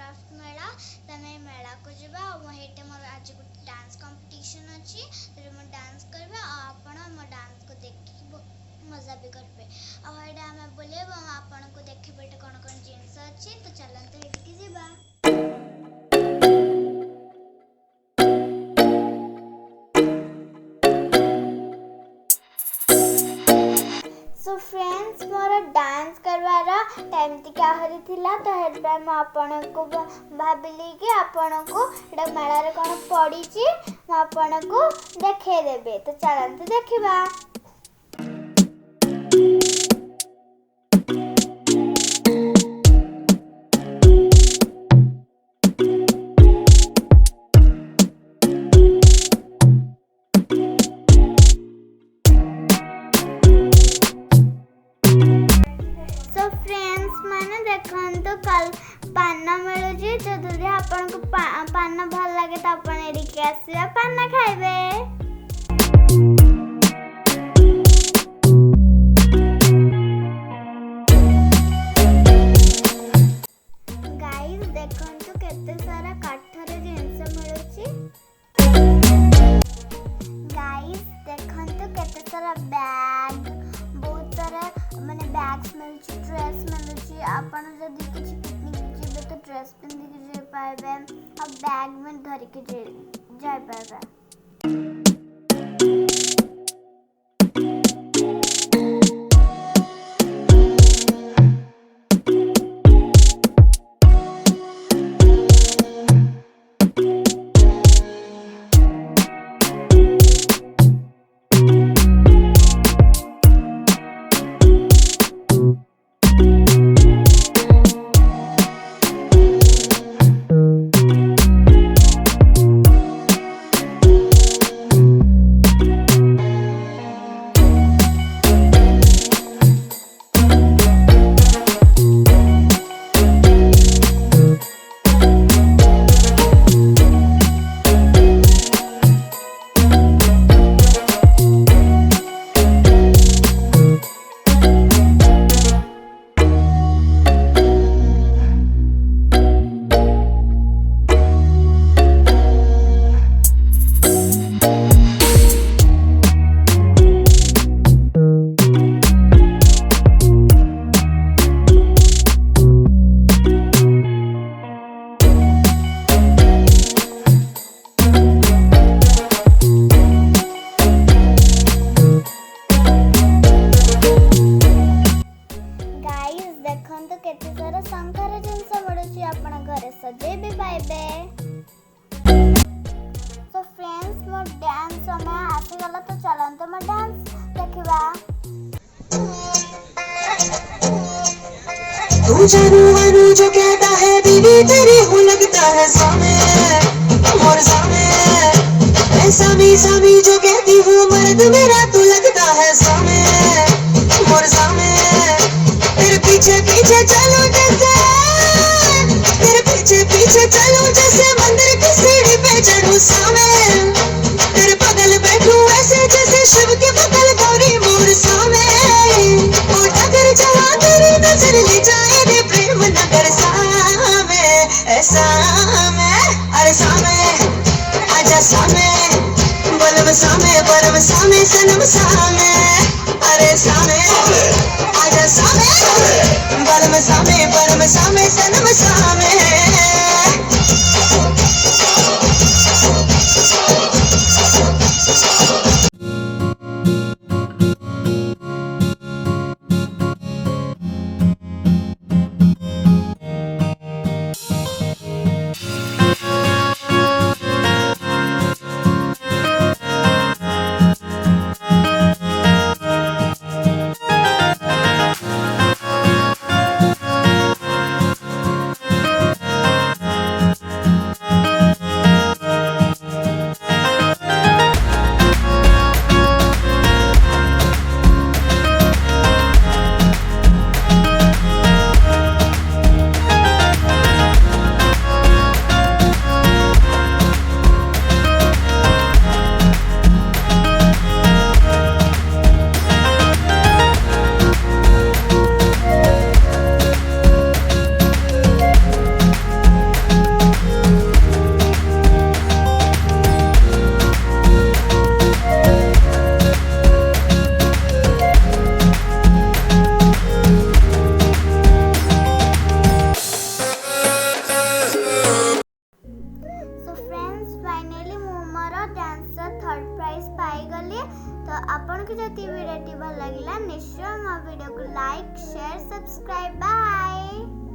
Craft मेला तमे मेला को जीवा हेटे मोर आज गोटे डांस कंपटीशन अच्छी तो मो डांस करबे आपण मो डांस को देखि मजा भी करबे आडे आम बोलेब आपण को देखबे कौन कौन जिनस अच्छी तो चलते हेटिकी जीवा। सो फ्रेंड्स मोर डांस करवार टाइम टिके आहरी थिला तो हेतबे म आपन को भाबिली कि आपन को एटा मेला रे कोन पड़ी छि म आपन को देखे देबे तो चलंत देखिबा। देखो कल पान मिलूँ जो दूर आपन को पान भल लगे तो आप आसिया पान खाइबे। गाइस देखो केते सारा काठर जिनस मिलूँ। गाइस देखो केते सारा बैग बहुत सारा माने बैग्स मिलुची ड्रेस मिलुची आपण जदी किछि पिकनिक जीबे तो ड्रेस पिंदी के जे पाइबे आ बैग में धरि के जाय पाइबे। केते सारा शंकर जिनस मिलुची आपण घरे सजे भी पाइबे। सो फ्रेंड्स मो डांस समय आसी गला तो चलंत मो डांस देखिबा। तू जानू वानू जो कहता है बीवी तेरी हूँ लगता है सामे और सामे सामी सामी जो कहती हूँ मर्द मेरा तू लगता है सामे और सामे तेरे पीछे पीछे चलो जैसे तेरे पीछे पीछे चलो जैसे मंदिर की सीढ़ी पे चढ़ूं सामे तेरे बगल बैठूं ऐसे जैसे शिव के बगल गौरी मोर सामे और अगर जहाँ तेरी नजर ले जाए रे प्रेम नगर सामे ऐसा मैं अरे सामे आजा सामे बलम सामे परम सामे सनम सामे अरे सामे आजा सामे बलम सामे परम सामे सनम सामे। भिडियोटी भल लगिला निश्चय मो वीडियो को लाइक शेयर सब्सक्राइब बाय।